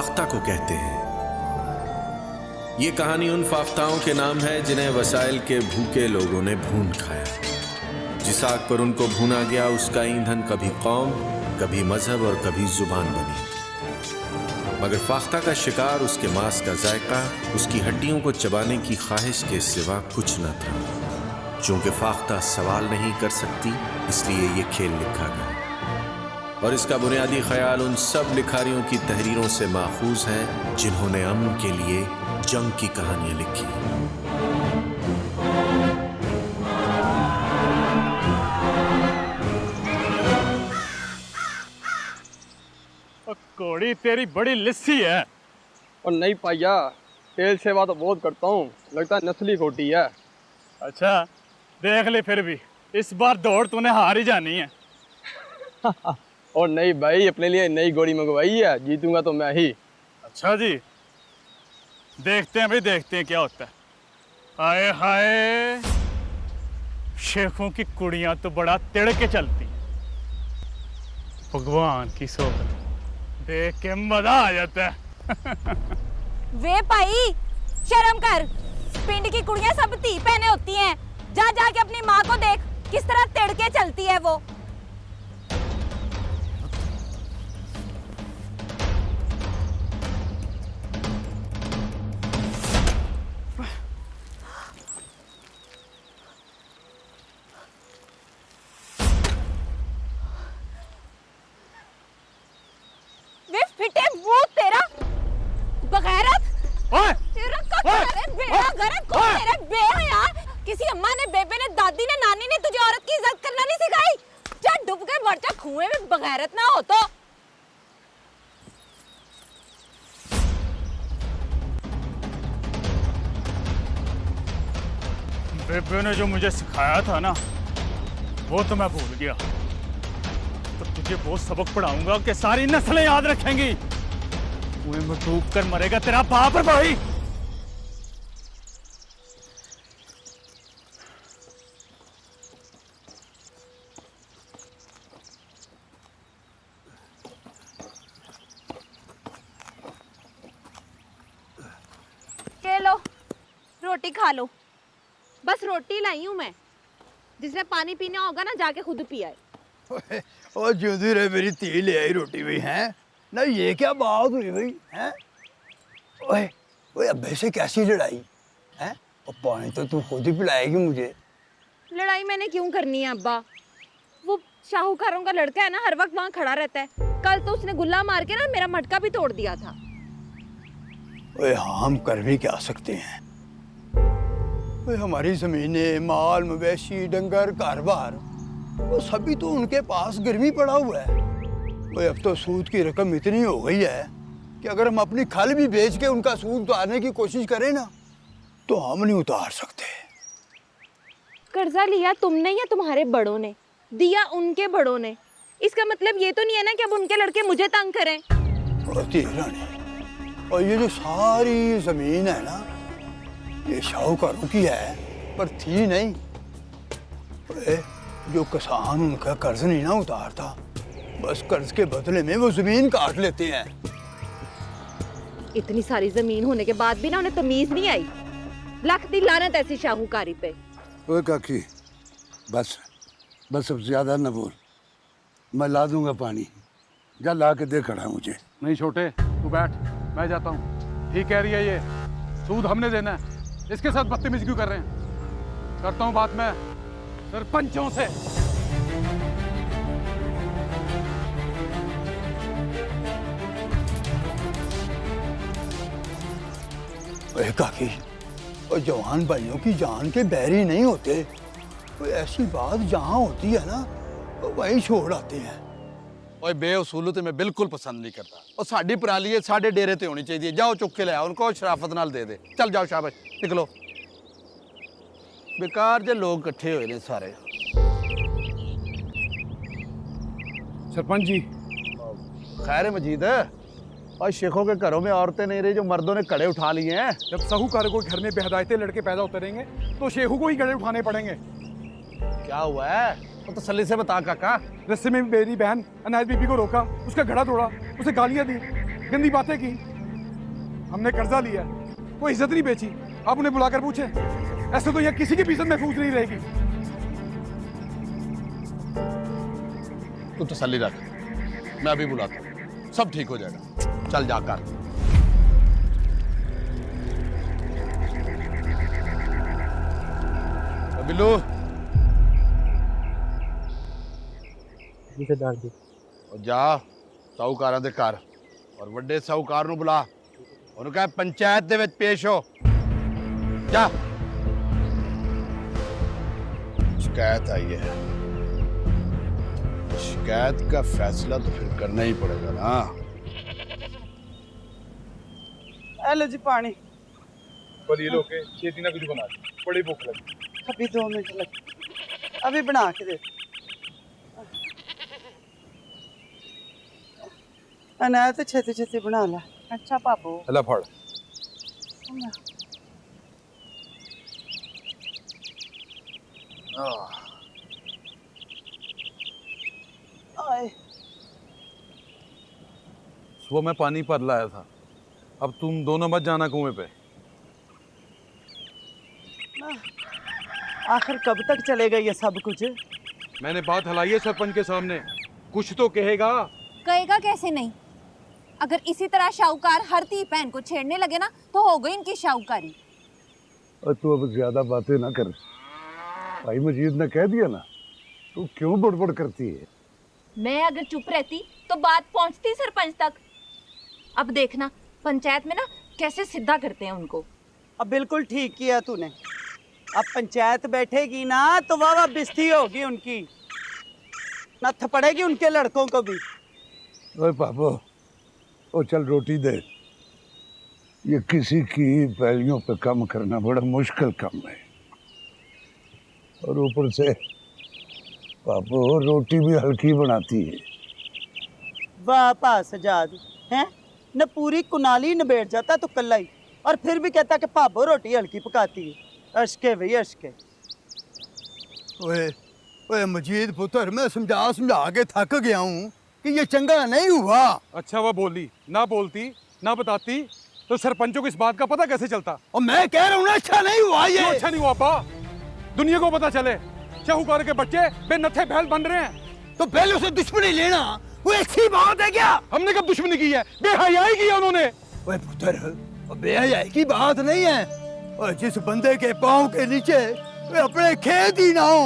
फाख्ता को कहते हैं। ये कहानी उन फाख्ताओं के नाम है जिन्हें वसाइल के भूखे लोगों ने भून खाया। जिस आग पर उनको भूना गया उसका ईंधन कभी कौम, कभी मजहब और कभी जुबान बनी। मगर फाख्ता का शिकार उसके मांस का जायका, उसकी हड्डियों को चबाने की ख्वाहिश के सिवा कुछ न था। चूंकि फाख्ता सवाल नहीं कर सकती, इसलिए ये खेल लिखा गया। और इसका बुनियादी ख्याल उन सब लिखारियों की तहरीरों से माखूज है जिन्होंने अमन के लिए जंग की कहानियां लिखी। कोड़ी तेरी बड़ी लिस्सी है। और नहीं पाया, तेल सेवा तो बहुत करता हूँ, लगता है नस्ली खोटी है। अच्छा देख ले, फिर भी इस बार दौड़ तूने हार ही जानी है। और नहीं भाई, अपने लिए नई घोड़ी मंगवाई है, जीतूंगा तो मैं ही। अच्छा जी, देखते हैं भाई, देखते हैं क्या होता है। हाय हाय, शेखों की कुड़ियां तो बड़ा तिड़ के चलती हैं। भगवान की सोच देख के मजा आ जाता है। वे भाई शर्म कर, पिंड की कुड़ियां सब धी पहने होती हैं। जा जाके अपनी माँ को देख किस तरह तिड़ के चलती है वो। वे फिटे मुंह तेरा बगैरत। तेरा बेगैरत कौन तेरे बेहया? किसी अम्मा ने, बेबे ने, दादी ने, नानी ने तुझे औरत की इज्जत करना नहीं सिखाई? जा डूब के मर जा कुएं में, बगैरत ना हो तो। बेबे ने जो मुझे सिखाया था ना, वो तो मैं भूल गया। तो तुझे वो सबक पढ़ाऊंगा कि सारी नस्लें याद रखेंगी। कुएं में डूब कर मरेगा तेरा बाप और भाई। ये लो, रोटी खा लो। बस रोटी लाई हूं मैं, जिसने पानी पीना होगा ना जाके खुद पियाए। ओ जूदी रे मेरी धी ले आई रोटी भी हैं ना। ये क्या बात हुई भाई हैं? ओए ओए अब्बे से कैसी लड़ाई हैं? और पानी तो तू खुद ही पिलाएगी मुझे। लड़ाई मैंने क्यों करनी है अब्बा? वो शाहूकारों का लड़का है ना, हर वक्त वहाँ खड़ा रहता है। कल तो उसने गुल्ला मार के ना मेरा मटका भी तोड़ दिया था। ओए हाँ, हम कर भी क्या सकते हैं? ओए हमारी जमीनें, माल मवेशी, डंगर, घर-बार, वो सभी तो उनके पास गिरवी पड़ा हुआ है। ओए अब तो सूद की रकम इतनी हो गई है कि अगर हम अपनी खल भी बेच के उनका सूद उतारने की कोशिश करें ना, तो हम नहीं उतार सकते। कर्जा लिया तुमने या तुम्हारे बड़ों ने? दिया उनके बड़ों ने। इसका मतलब ये तो नहीं है ना कि अब उनके लड़के मुझे तंग करें। और ये जो सारी जमीन है ना, ये शाहूकारों की है, पर थी नहीं। ओए जो किसान उनका कर्ज नहीं ना उतारता, बस कर्ज के बदले में वो जमीन काट लेते हैं। इतनी सारी जमीन होने के बाद भी ना उन्हें तमीज नहीं आई। लख दी लानत ऐसी शाहूकारी पे। ओए काकी, बस बस अब ज्यादा न बोल, मैं ला दूंगा पानी। जा ला के दे खड़ा मुझे। नहीं छोटे, तू बैठ, मैं जाता हूँ। ठीक कह रही है ये, सूद हमने देना है, इसके साथ बदतमीजी क्यों कर रहे हैं? करता हूँ बात मैं सरपंचों से। ओए काकी, और जवान भाइयों की जान के बैरी नहीं होते। कोई ऐसी बात जहाँ होती है ना, तो वही छोड़ आते हैं। ओए बेउसूलत मैं बिल्कुल पसंद नहीं करता। और साडी पराली है, साडे डेरे ते होनी चाहिए। जाओ चुक के ले आओ उनको, शराफत नाल दे दे। चल जाओ, शाबाश, निकलो। बेकार जे लोग इकट्ठे हुए ने सारे। सरपंच जी, खैर मजीद, और शेखों के घरों में औरतें नहीं रही जो मर्दों ने कड़े उठा लिए हैं। जब साहूकार को घर में बेहदायते लड़के पैदा होते रहेंगे तो शेखू को ही गड़े उठाने पड़ेंगे। क्या हुआ है? तो तसल्ली से बता काका। रस्ते में मेरी बहन अनाज बीबी को रोका, उसका घड़ा तोड़ा, उसे गालियां दी, गंदी बातें की, हमने कर्जा लिया है, कोई इज्जत नहीं बेची। आप उन्हें बुलाकर पूछे, ऐसे तो यहाँ किसी की भी इज्जत महफूज नहीं रहेगी। तू तसल्ली रख, मैं अभी बुलाता हूँ, सब ठीक हो जाएगा। चल जाकर। बिल्लू और जा साहूकारां दे घर और ਵੱਡੇ साहूकार ਨੂੰ बुला, ਉਹਨੂੰ ਕਹੇ ਪੰਚਾਇਤ ਦੇ ਵਿੱਚ पेश हो। जा। शिकायत आई है, शिकायत का फैसला तो फिर करना ही पड़ेगा ना। हेलो जी पानी। बोलिए लोग के छेती ना कुछ बना, बड़ी भूख लगी। अभी 2 मिनट लगे, अभी बना के दे। अनाया तो छेती छेती बना ला। अच्छा पापू। अल्लाह फड़। आए। सुबह मैं पानी पर लाया था, अब तुम दोनों मत जाना कुएं पे। आखिर कब तक चलेगा ये सब कुछ? मैंने बात हलाई है सरपंच के सामने, कुछ तो कहेगा। कहेगा कैसे नहीं? अगर इसी तरह शाहूकार हर धी बहन को छेड़ने लगे ना तो हो गई इनकी शाहूकारी। और तू अब ज्यादा बातें ना कर, भाई मजीद ने कह दिया ना, तू क्यों बड़बड़ करती है? मैं अगर चुप रहती तो बात पहुंचती सरपंच तक। अब देखना पंचायत में ना कैसे सीधा करते हैं उनको। अब बिल्कुल ठीक किया तूने। अब पंचायत बैठेगी ना तो वाह बिस्ती होगी उनकी, नत्थ पड़ेगी उनके लड़कों को भी। ओए पापो, ओ चल रोटी दे। ये किसी की पैलियों पे काम करना बड़ा मुश्किल काम है, और ऊपर से पापो रोटी भी हल्की बनाती है। वाह पा सजाद हैं, न पूरी कुनाली न बैठ जाता तो कल्ला ही, और फिर भी कहता कि भाभो रोटी हल्की पकाती है। अशके भैया अशके। ओए ओए मजीद पुत्र, मैं समझा समझा के थक गया हूँ कि ये चंगा नहीं हुआ। अच्छा वह बोली ना, बोलती ना बताती तो सरपंचों को इस बात का पता कैसे चलता? और मैं कह रहा हूँ ना, अच्छा नहीं हुआ ये। क्यों अच्छा नहीं हुआ पा? दुनिया को पता चले शाहूकार के बच्चे बेनत्थे बैल बन रहे हैं। तो पहले उसे दुश्मनी लेना वो अच्छी बात है क्या? हमने कब दुश्मनी की है? बेहयाई की है उन्होंने। ओए पुत्र, बेहयाई की बात नहीं है। और जिस बंदे के पाँव के नीचे वे अपने खेत ही ना हो,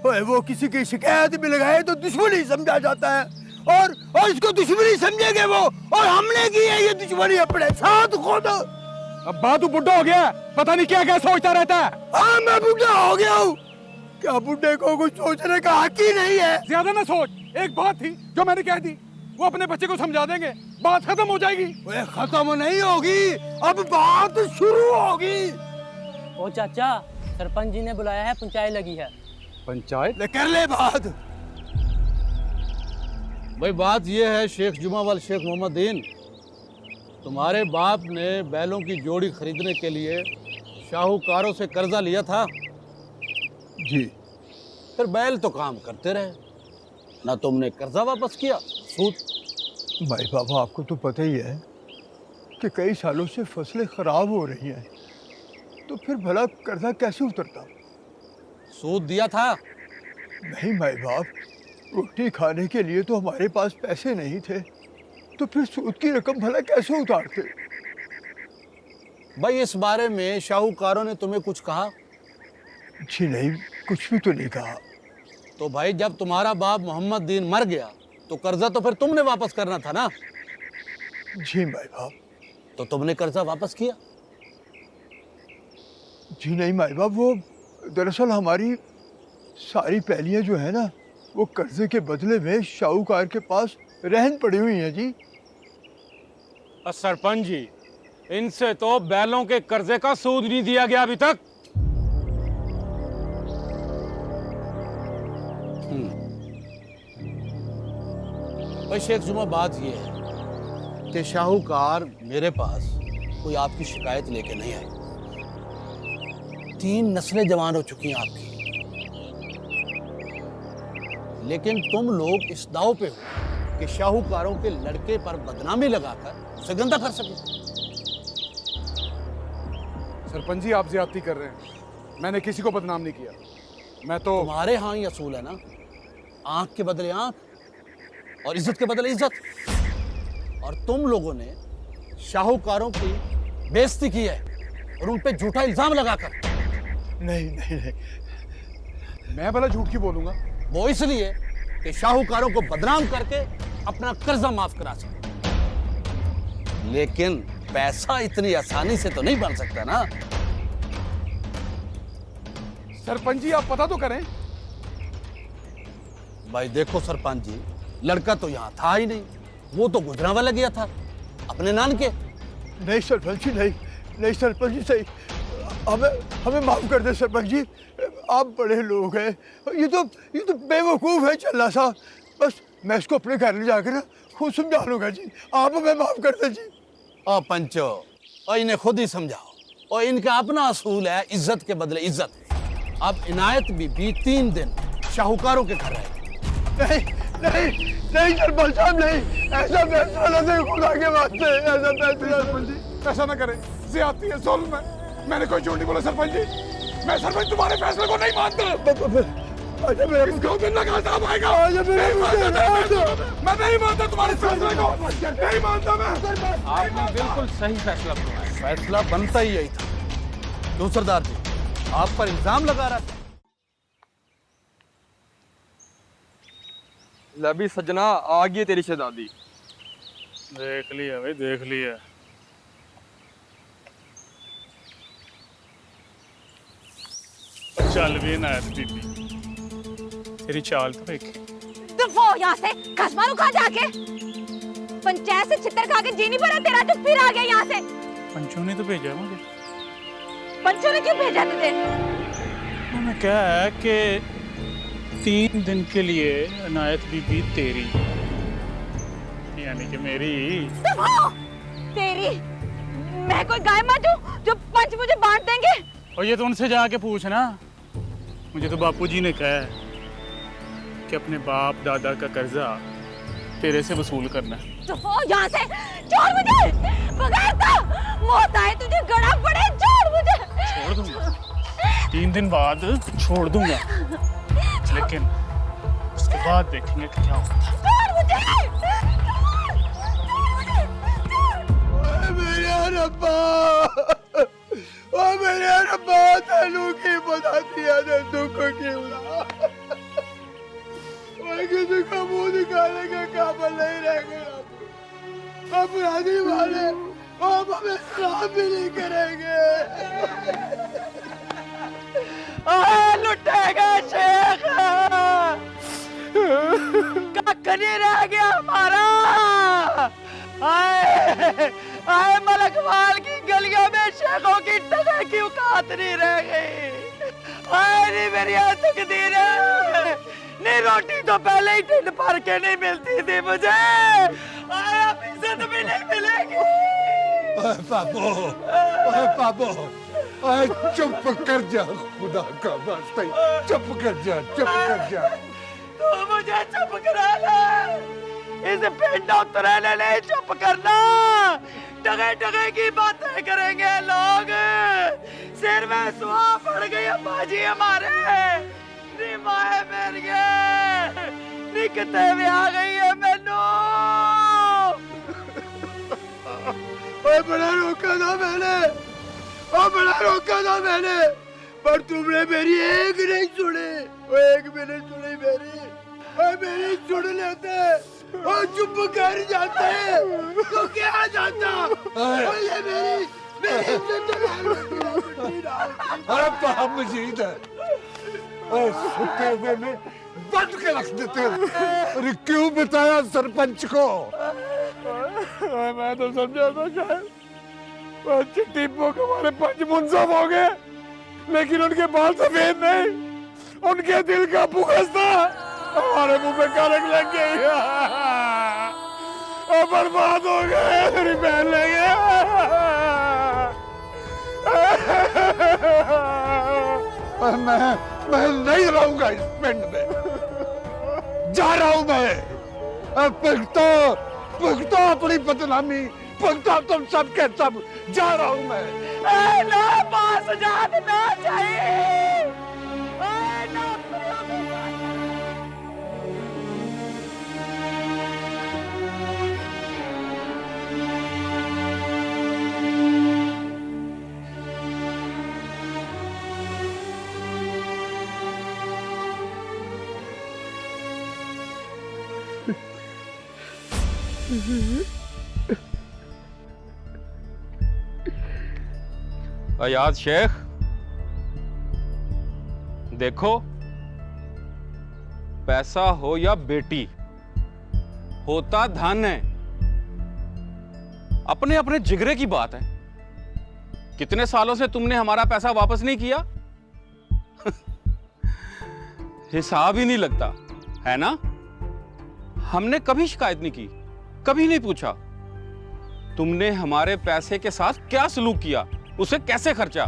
ओए वो किसी की शिकायत भी लगाए तो दुश्मनी समझा जाता है, और इसको दुश्मनी समझेंगे वो, और हमने की है ये दुश्मनी अपने साथ खुद। अब बात तू बुढ़ा हो गया, पता नहीं क्या क्या सोचता रहता है। हाँ मैं बुढ़ा हो गया हूँ, क्या बुढ़े को कुछ सोचने का हक ही नहीं है? ज्यादा ना सोच, एक बात थी जो मैंने कह दी, वो अपने बच्चे को समझा देंगे, बात खत्म हो जाएगी। वे खत्म नहीं होगी, अब बात शुरू होगी। ओ चाचा, सरपंच जी ने बुलाया है, पंचायत लगी है। पंचायत? ले कर ले बात। भाई बात यह है शेख जुमावाल शेख मोहम्मदीन, तुम्हारे बाप ने बैलों की जोड़ी खरीदने के लिए शाहूकारों से कर्जा लिया था। जी। फिर बैल तो काम करते रहे, ना तुमने कर्जा वापस किया, सूद। भाई बाबा आपको तो पता ही है कि कई सालों से फसलें खराब हो रही हैं, तो फिर भला कर्जा कैसे उतरता? सूद दिया था? नहीं भाई बाप, रोटी खाने के लिए तो हमारे पास पैसे नहीं थे, तो फिर सूद की रकम भला कैसे उतारते? भाई इस बारे में शाहूकारों ने तुम्हें कुछ कहा? जी नहीं, कुछ भी तो नहीं कहा। तो भाई जब तुम्हारा बाप मोहम्मद दीन मर गया तो कर्जा तो फिर तुमने वापस करना था ना? जी भाई बाप। तो तुमने कर्जा वापस किया? जी नहीं भाई बाप, वो दरअसल हमारी सारी पैलियां जो है ना, वो कर्जे के बदले में शाहूकार के पास रहन पड़ी हुई हैं जी। सरपंच जी, इनसे तो बैलों के कर्जे का सूद नहीं दिया गया अभी तक। भाई शेख जुमा, बात यह है कि शाहूकार मेरे पास कोई आपकी शिकायत लेके नहीं आए। 3 नस्लें जवान हो चुकी हैं आपकी, लेकिन तुम लोग इस दाव पे हो कि शाहूकारों के लड़के पर बदनामी लगाकर उसे गंदा कर सके। सरपंच जी, आप ज्यादती कर रहे हैं। मैंने किसी को बदनाम नहीं किया। मैं तो तुम्हारे यहाँ ही असूल है ना, आंख के बदले आंख और इज्जत के बदले इज्जत। और तुम लोगों ने शाहूकारों की बेइज्जती की है और उन पे झूठा इल्जाम लगाकर। नहीं नहीं नहीं, मैं भला झूठ क्यों बोलूंगा? वो इसलिए कि शाहूकारों को बदनाम करके अपना कर्जा माफ करा सके। लेकिन पैसा इतनी आसानी से तो नहीं बन सकता ना। सरपंच जी, आप पता तो करें। भाई देखो सरपंच जी, लड़का तो यहाँ था ही नहीं, वो तो गुजरांवाला गया था अपने नान के। नहीं सरपंच जी, नहीं नहीं सरपंच जी, सही, हमें हमें माफ कर दे सरपंच जी। आप बड़े लोग हैं, ये तो बेवकूफ़ है चल्ला सा। बस मैं इसको अपने घर ले जाकर ना खुद समझा लूंगा जी। आप हमें माफ कर दे जी। ओ पंचो, और इन्हें खुद ही समझाओ। और इनका अपना असूल है इज्जत के बदले इज्जत। अब इनायत बीबी 3 दिन शाहूकारों के घर रहे। नहीं नहीं नहीं सरपंच साहब, नहीं, ऐसा फैसला ना दे खुदा के वास्ते, ऐसा फैसला। सरपंच जी, ऐसा ना करें, ज्यादती है, जुल्म है। मैंने कोई झूठ नहीं बोला सरपंच जी। मैं सरपंच तुम्हारे फैसले को नहीं मानता। अच्छा मेरा इस गांव में लगा साहब आएगा। अच्छा नहीं मानता मैं नहीं मानता तुम्हारे फैसले को, नहीं मानता मैं। आपने बिल्कुल सही फैसला किया। फैसला बनता ही यही था। क्यों सरदार जी, आप पर इल्जाम लगा रहा था। लबी सजना, आ गई तेरी शहजादी। देख लिया भाई, देख लिया। चल भी इनायत बीबी, तेरी चाल तो देख। तो वो यहाँ से घस मारू खा जाके। पंचायत से छितर खा के जी नहीं पड़ा तेरा, तो फिर आ गया यहाँ से। पंचू ने तो भेजा मुझे। पंचू ने क्यों भेजा तुझे? उन्होंने कहा है कि 3 दिन के लिए इनायत बीबी तेरी, यानी कि मेरी। तो वो तेरी, मैं कोई गाय माँ जो पंच मुझे बांट देंगे? और ये तो उनसे जाके पूछना। मुझे तो बापूजी ने कहा है कि अपने बाप दादा का कर्जा तेरे से वसूल करना है। तो वो यहाँ से छोड़ मुझे, बगैर तो मौत आए तुझे गड़ा पड़े, छोड़ मुझे। छोड़ दूंगा, 3 दिन बाद छोड़ दूंगा, लेकिन उसके बाद देखेंगे कि क्या होता है। छोड़ मुझे, मेरे रब्बा, ओ मेरे रब्बा, तेनू की पता दिया ने दुख क्यों ना। मैं किसी का मुंह दिखाने के काबिल नहीं रह गया। अपराधी वाले अब हमें सलाम भी नहीं करेंगे। लुटेगा शेख, कख नहीं रह गया हमारा। आए आए मलकवाल की गलियों में शेखों की टका की औकात नहीं रह गई। आए नहीं मेरी तकदीर है, नहीं रोटी तो पहले ही ढिंड भर के नहीं मिलती थी मुझे। आए अब इज्जत भी नहीं मिलेगी। ओए पापो, ओए चुप कर जा, खुदा का वास्ता, चुप कर जा, चुप कर जा। तू मुझे चुप करा ले, इस पिंड उतरने नहीं चुप करना। टगे टगे की बातें करेंगे लोग, सिर में सुहा पड़ गई अम्मा जी हमारे। नी माए मेरी निकते भी आ गई है मैनू। बड़ा रोका था मैंने, बड़ा रोका था मैंने, पर तुमने मेरी एक नहीं सुनी। एक भी नहीं सुनी मेरी सुन लेते और चुप कर जाते तो क्या जाता। ये मेरी अरे बाप मजीद है, सुते हुए में बंद के रख देते हो। अरे क्यों बताया सरपंच को? मैं तो समझा था शायद चिट्ठी पोक हमारे पंच मुंसफ हो गए, लेकिन उनके बाल सफेद नहीं, उनके दिल का बुगस था। हमारे मुंह पे कलंक लग गई और बर्बाद हो गए, मेरी बहन ले गए। मैं नहीं रहूंगा इस पिंड में, जा रहा हूं मैं। पुख्तो अपनी बदनामी भुगता तुम सब के सब। जा रहा हूं मैं। ना पास जान ना चाहिए ना अयाज शेख, देखो, पैसा हो या बेटी, होता धन है। अपने अपने जिगरे की बात है। कितने सालों से तुमने हमारा पैसा वापस नहीं किया? हिसाब ही नहीं लगता है ना। हमने कभी शिकायत नहीं की, कभी नहीं पूछा तुमने हमारे पैसे के साथ क्या सलूक किया, उसे कैसे खर्चा।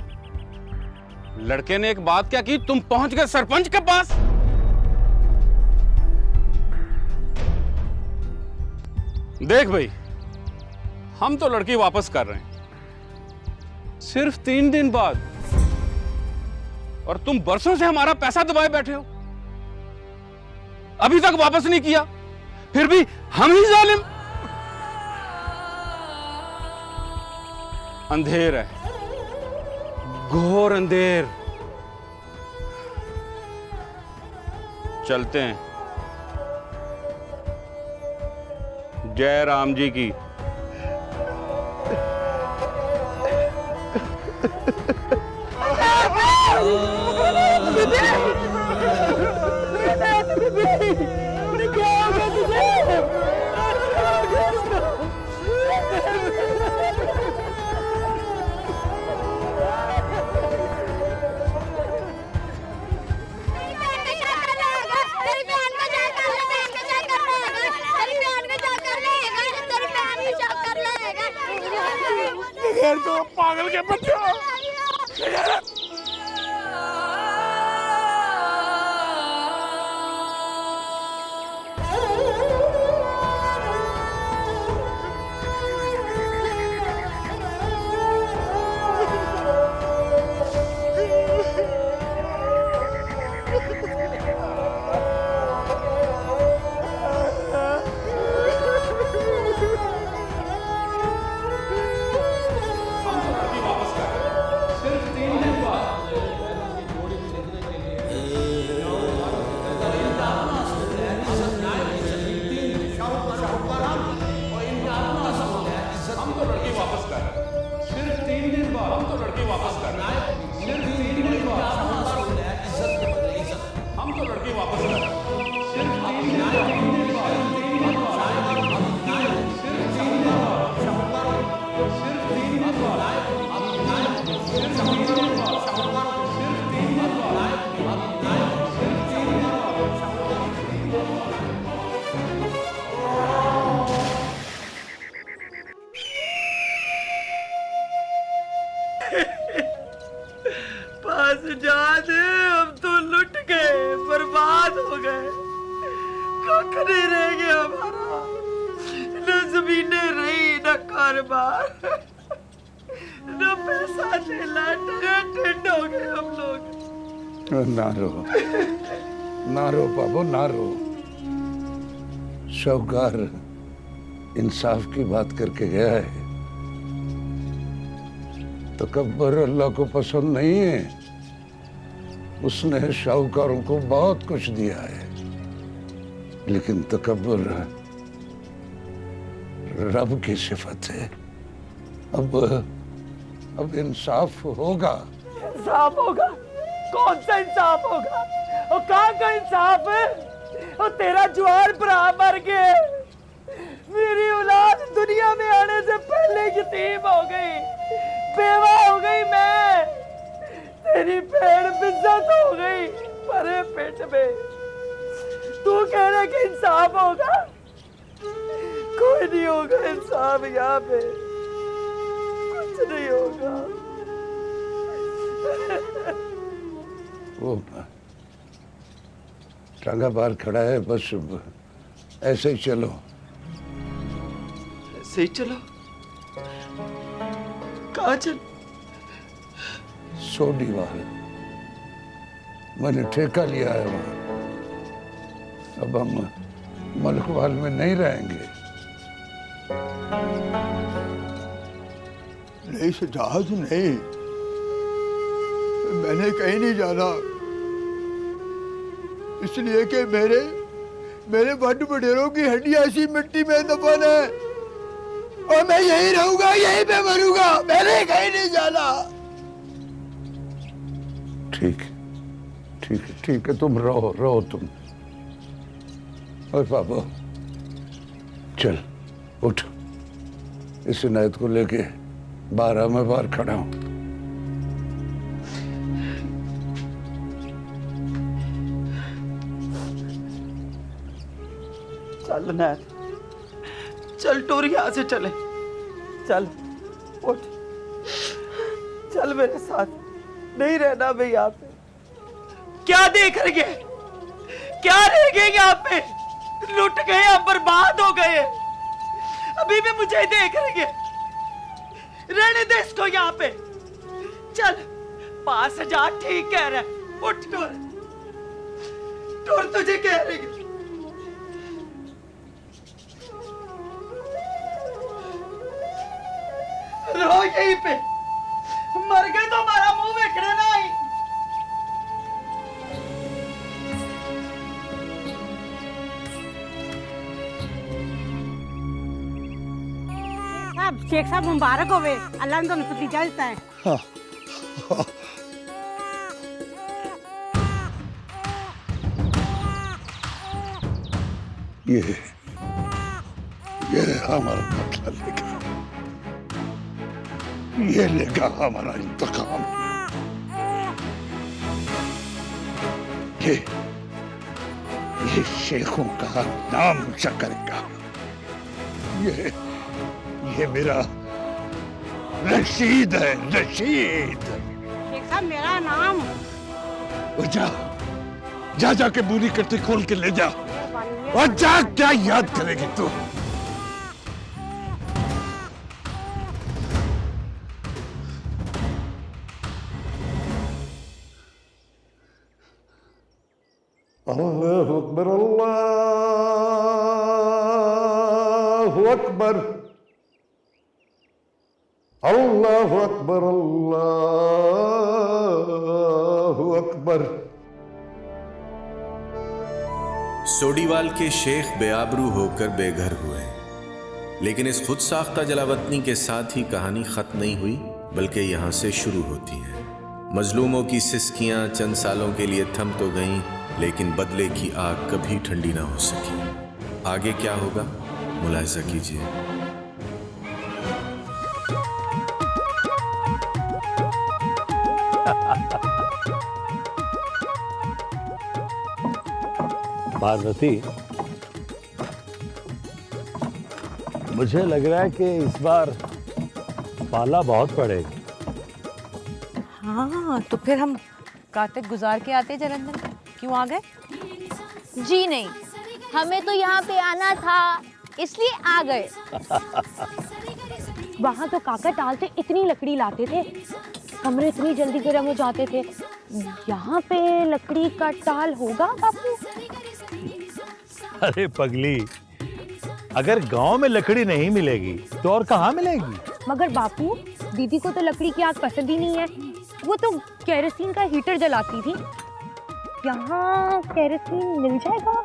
लड़के ने एक बात क्या की, तुम पहुंच गए सरपंच के पास। देख भाई, हम तो लड़की वापस कर रहे हैं सिर्फ 3 दिन बाद, और तुम बरसों से हमारा पैसा दबाए बैठे हो, अभी तक वापस नहीं किया। फिर भी हम ही जालिम। अंधेर है, घोर अंधेर। चलते हैं। जय राम जी की। तो पागल के बच्चे। हम तो लुट गए, बर्बाद हो गए, कख नहीं रह गया हमारा। न जमीनें रही, न कारोबार, न पैसा झेला, टिंड हो गए हम लोग। ना रो बाबू, ना रो। शौकार इंसाफ की बात करके गया है। तकब्बर अल्लाह को पसंद नहीं है। उसने शाहूकारों को बहुत कुछ दिया है, लेकिन तकब्बुर रब की सिफत है। अब इंसाफ होगा। इंसाफ होगा? कौन सा इंसाफ होगा? और कहाँ का इंसाफ है? और तेरा जुआर भरा मर गए, मेरी औलाद दुनिया में आने से पहले यतीम हो गई, बेवा हो गई मैं, तेरी भेड़ बिज्जत हो गई परे पेट में। तू कह रहा कि इंसाफ होगा? कोई नहीं होगा इंसाफ यहाँ पे, कुछ नहीं होगा। वो टांगा बाहर खड़ा है, बस ऐसे ही चलो। ऐसे ही चलो? कहाँ चल? सोडीवाल, मैंने ठेका लिया है वहाँ। अब हम मलकवाल में नहीं रहेंगे। नहीं सजाद, नहीं, मैंने कहीं नहीं जाना, इसलिए कि मेरे बड़ बडेरों की हड्डियां ऐसी मिट्टी में दफन है और मैं यहीं रहूंगा, यहीं पे मरूंगा, मैंने कहीं नहीं जाना। ठीक है, ठीक है, ठीक है, तुम रहो तुम। और बाबू चल उठ, इस इनायत को लेके 12 में बाहर खड़ा हूं। चल नैत, चल टूर यहाँ से चले, चल उठ, चल मेरे साथ, नहीं रहना मैं यहाँ पे। क्या देख रहे हैं? क्या रह गए यहाँ पे? लुट गए, अब बर्बाद हो गए, अभी भी मुझे देख रहे हैं। रहने दे इसको यहाँ पे, चल 5000 ठीक कह रहा है, उठ टूर, टूर तुझे कह रही है। रहो यहीं पे, मर गए तो हमारा मुंह देखने ना आई। शेख साहब मुबारक होवे, अल्लाह ने तुमको नतीजा देता है। ये हमारा बदला लेगा, ये लेगा हमारा इंतकाम। ये शेखों का नाम ऊंचा करेगा। ये मेरा रशीद है, रशीद। शेख साहब मेरा नाम। जा जाके बुरी कट्टी खोल के ले जा, और जा, क्या याद करेगी तू? अल्लाहु अकबर, अल्लाहु अकबर, अल्लाहु अकबर, अल्लाहु अकबर। सोडीवाल के शेख बेआबरू होकर बेघर हुए, लेकिन इस खुद साख्ता जलावतनी के साथ ही कहानी खत्म नहीं हुई, बल्कि यहाँ से शुरू होती है। मजलूमों की सिसकियाँ चंद सालों के लिए थम तो गईं, लेकिन बदले की आग कभी ठंडी ना हो सकी। आगे क्या होगा, मुलाहिजा कीजिए। पार्वती, मुझे लग रहा है कि इस बार पाला बहुत पड़ेगा। हाँ, तो फिर हम कातिक गुजार के आते जलंधर, क्यों आ गए? जी नहीं, हमें तो यहाँ पे आना था, इसलिए आ गए। वहाँ तो काका टाल से इतनी लकड़ी लाते थे, कमरे इतनी जल्दी गर्म हो जाते थे। यहाँ पे लकड़ी का टाल होगा बापू? अरे पगली, अगर गांव में लकड़ी नहीं मिलेगी तो और कहाँ मिलेगी? मगर बापू, दीदी को तो लकड़ी की आग पसंद ही नहीं है, वो तो केरोसिन का हीटर जलाती थी। यहाँ केरोसिन मिल जाएगा?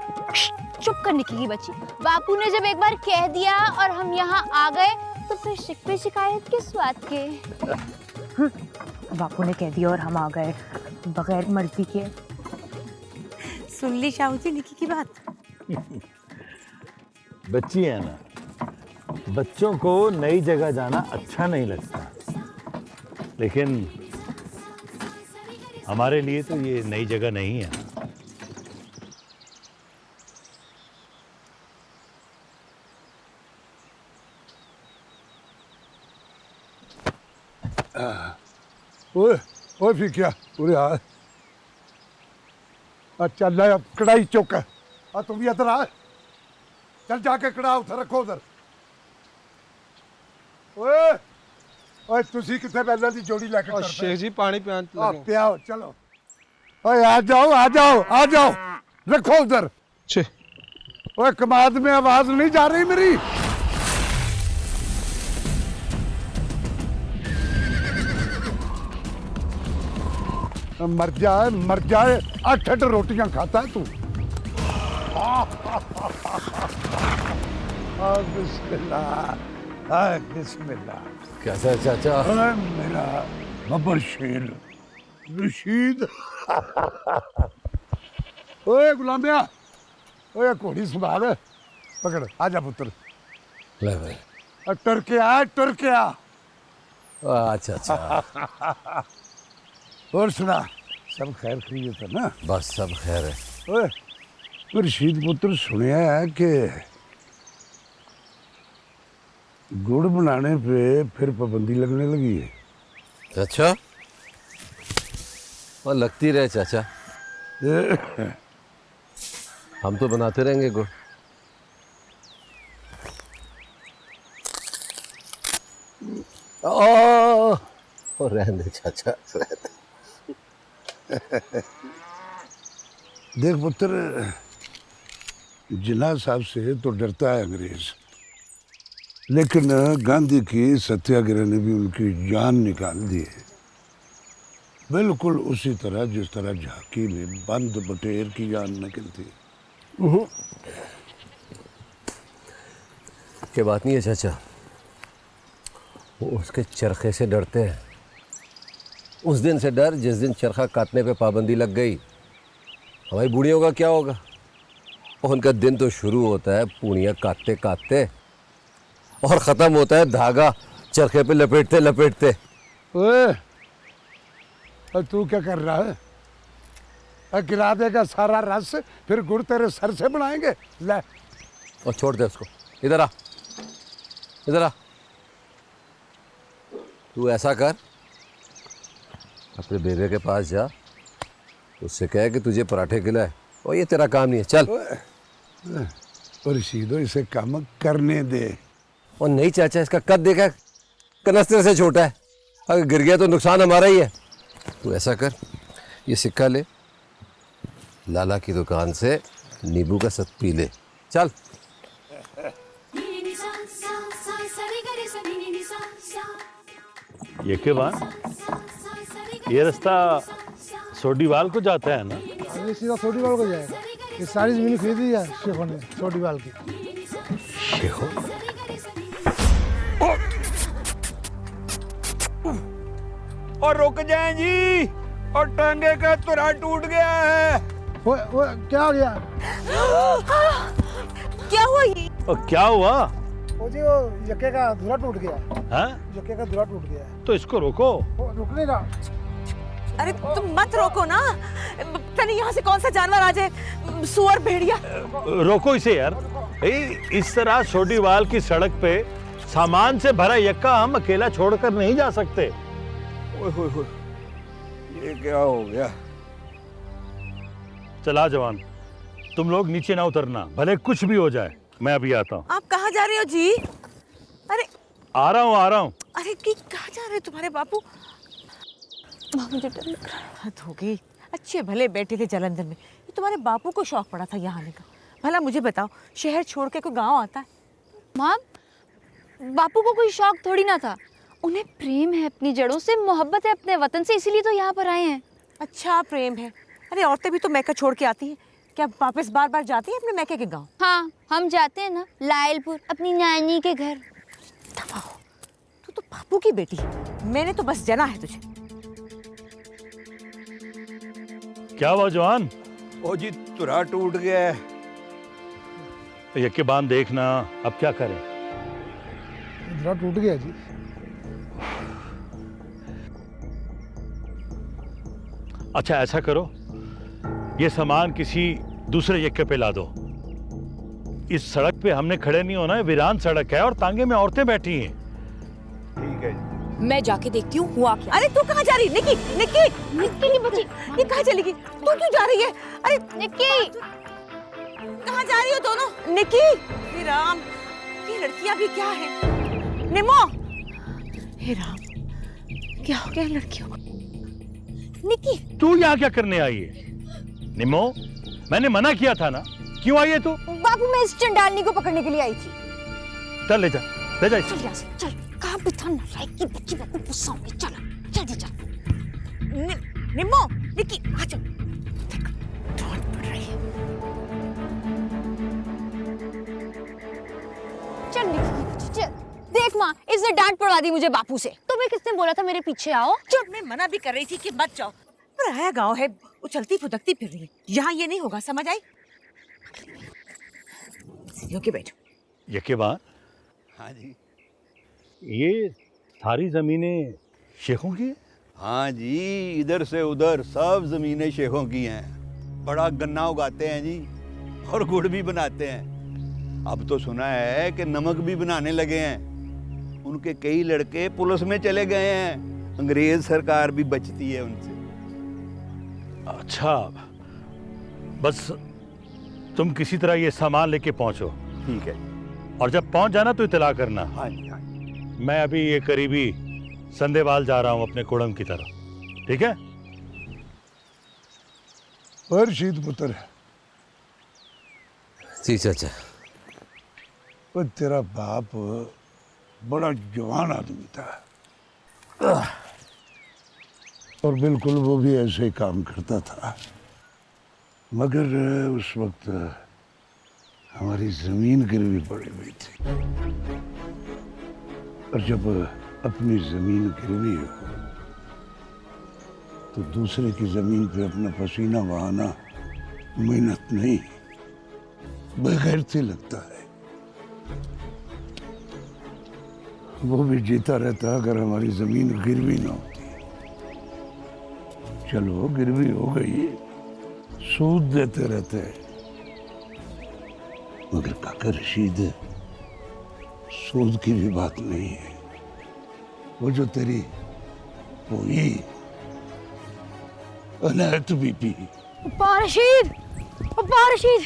चुप कर निकली बच्ची, बापू ने जब एक बार कह दिया और हम यहाँ आ गए, तो फिर शिकवे शिकायत किस बात के? बापू ने कह दिया और हम आ गए, बगैर मर्जी के। सुन ली शाहू जी निकी की बात। बच्ची है ना, बच्चों को नई जगह जाना अच्छा नहीं लगता, लेकिन हमारे लिए तो ये नई जगह नहीं है। ओए फिर क्या पूरे हाल? अच्छा ले अब कढ़ाई चौक है, तुम भी इधर आ, चल जाके कढ़ा उधर रखो उधर। ओए ओए तुसी किथे बैलों दी जोड़ी लेके और शेख जी पानी पियान लगे। पियाओ चलो। ओए आ जाओ आ जाओ आ जाओ, रखो उधर। ओए कमाद में आवाज नहीं जा रही मेरी? मर जाए 8 रोटियां खाता है तू। बिस्मिल्लाह। कैसा है चाचा? मेरा बब्बर शेर रशीद। ओए गुलामिया, ओए घोड़ी संभाल, पकड़, आजा पुत्र। ले भाई। टुर के आ। अच्छा अच्छा। और सुना, सब खैर खरीद है ना? बस सब खैर है। ओए रशीद पुत्र, सुनया है कि गुड़ बनाने पे फिर पाबंदी लगने लगी है। अच्छा, और लगती रहे चाचा, हम तो बनाते रहेंगे गुड़। और रहने दे चाचा, रहने। देख पुत्र, जिन्ना साहब से तो डरता है अंग्रेज, लेकिन गांधी की सत्याग्रह ने भी उनकी जान निकाल दी है, बिल्कुल उसी तरह जिस तरह झांकी में बंद बटेर की जान निकलती है। ये बात नहीं है चाचा, वो उसके चरखे से डरते हैं। उस दिन से डर जिस दिन चरखा काटने पे पाबंदी लग गई। हमारी बूढ़ियों का क्या होगा? और उनका दिन तो शुरू होता है पूड़ियाँ काटते काटते और ख़त्म होता है धागा चरखे पे लपेटते लपेटते। ओए, तू क्या कर रहा है? गिरा देगा सारा रस, फिर गुड़ तेरे सर से बनाएंगे। ले और छोड़ दे उसको। इधर आ, इधर आ। तू ऐसा कर, अपने बेबे के पास जा, उससे कह कि तुझे पराठे खिलाए, और ये तेरा काम नहीं है। चल। और रशीदो, इसे काम करने दे। और नहीं चाचा, इसका कद देखा, कनस्तर से छोटा है, अगर गिर गया तो नुकसान हमारा ही है। तू ऐसा कर, ये सिक्का ले, लाला की दुकान से नींबू का सत पी ले। चल। ये के बाद ये रास्ता सोडीवाल को जाता है ना? आगे सीधा सोडीवाल को जाएगा। ये सारी जमीन खरीदी है शेखों ने, सोडीवाल की। शेखों? और रुक जाएं जी, और टांगे का तुरा टूट गया है। वो क्या हो गया? क्या हुआ ये? और क्या हुआ? वो जी, वो यक्के का धुरा टूट गया। हाँ? यक्के का धुरा टूट गया। तो इसको रोको। वो रुकने का। अरे तुम मत रोको ना, पता नहीं यहाँ से कौन सा जानवर आ जाए, सुअर, भेड़िया। रोको इसे यार। इस तरह सोडीवाल की सड़क पे सामान से भरा यक्का हम अकेला छोड़कर नहीं जा सकते। ओए होए होए, ये क्या हो गया? चला जवान, तुम लोग नीचे ना उतरना, भले कुछ भी हो जाए। मैं अभी आता हूँ। आप कहाँ जा रहे हो जी? अरे आ रहा हूँ। अरे कहाँ जा रहे हो तुम्हारे बापू? मुझे डर लग रहा है। हद हो गई, अच्छे भले बैठे थे जालंधर में, ये तुम्हारे बापू को शौक पड़ा था यहाँ आने का। भला मुझे बताओ, शहर छोड़ के कोई गांव आता है? माँ, बापू को कोई शौक थोड़ी ना था, उन्हें प्रेम है अपनी जड़ों से, मोहब्बत है अपने वतन से, इसीलिए तो यहाँ पर आए हैं। अच्छा प्रेम है। अरे औरतें भी तो मैका छोड़ के आती हैं, क्या वापस बार बार जाती हैं अपने मैके के गाँव? हाँ, हम जाते हैं ना लायलपुर, अपनी नानी के घर। तू तो बापू की बेटी, मैंने तो बस जना है तुझे। क्या हुआ जवान? ओ जी, तुरा टूट गया है। यक्के बांध देखना, अब क्या करें? धुरा टूट गया जी। अच्छा ऐसा करो, ये सामान किसी दूसरे यक्के पे ला दो। इस सड़क पे हमने खड़े नहीं होना है, वीरान सड़क है और तांगे में औरतें बैठी हैं। ठीक है। मैं जाके देखती हूँ हुआ क्या। अरे तू कहाँ जा रही? निक्की, निक्की, निक्की नहीं बची, ये कहाँ चलेगी? तू क्यों जा रही है? अरे निक्की, कहाँ जा रही हो दोनों? निक्की, हे राम, ये लड़कियाँ भी क्या है? निमो, हे राम, क्या हो गया लड़कियों को? निकी तू यहाँ क्या करने आई है? निमो, मैंने मना किया था ना, क्यों आई है तू? बापू, मैं इस चंडालनी को पकड़ने के लिए आई थी। चल ले जा इसे। चल यहाँ से, चल। कहाँ पे था नालायक की बच्ची, बापू गुस्सा होंगे। चल जल्दी चल। निम्मो, निकी आ जाओ। देखो, डांट पड़ रही है। चल निकी की बच्ची चल। देख माँ, इसने डांट पड़वा दी मुझे बापू से। तुम्हें किसने बोला था मेरे पीछे आओ? जब मैं मना भी कर रही थी कि मत जाओ। पराया गांव है, उछलती फुदकती फिर रही है। यहाँ ये नहीं होगा, समझ आई? सीढ़ियों के बैठो। यके बात? हाँ जी। ये सारी जमीनें शेखों की? हाँ जी, इधर से उधर सब जमीनें शेखों की हैं। बड़ा गन्ना उगाते हैं जी, और गुड़ भी बनाते हैं। अब तो सुना है कि नमक भी बनाने लगे हैं। उनके कई लड़के पुलिस में चले गए हैं। अंग्रेज सरकार भी बचती है उनसे। अच्छा, बस तुम किसी तरह ये सामान लेके पहुंचो। ठीक है। और जब पहुंच जाना तो इतला करना। हाँ जी, हाँ जी। मैं अभी ये करीबी संदेवाल जा रहा हूं अपने कुड़म की तरफ, ठीक है? और शीत पुत्र, जी चाचा। वो तेरा बाप बड़ा जवान आदमी था, और बिल्कुल वो भी ऐसे ही काम करता था। मगर उस वक्त हमारी जमीन गिरवी पड़ी हुई थी, और जब अपनी जमीन गिरवी हो तो दूसरे की जमीन पे अपना पसीना बहाना मेहनत नहीं, बेगैरती लगता है। वो भी जीता रहता अगर हमारी जमीन गिरवी ना होती। चलो गिरवी हो गई, सूद देते रहते हैं, मगर काका रशीद, सूद की भी बात नहीं है। वो जो तेरी हुई अनायत बीबी। रशीद, रशीद,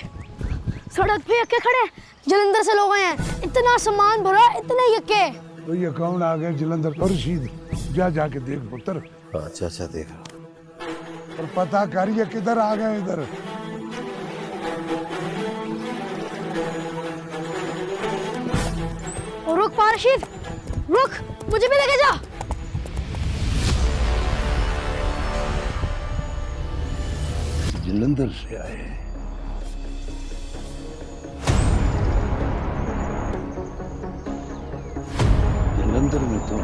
सड़क पे यक्के खड़े, जलंधर से लोग आए हैं। इतना सामान भरा, इतने यक्के। तो ये कौन आ गए जलंधर? और रशीद, जा जाके देख पुत्र। अच्छा अच्छा, देख रहा हूं। और पता करिए किधर आ गए इधर। रुक पारशीद, रुक, मुझे भी लेके जा। जलंधर से आए। जलंधर में तो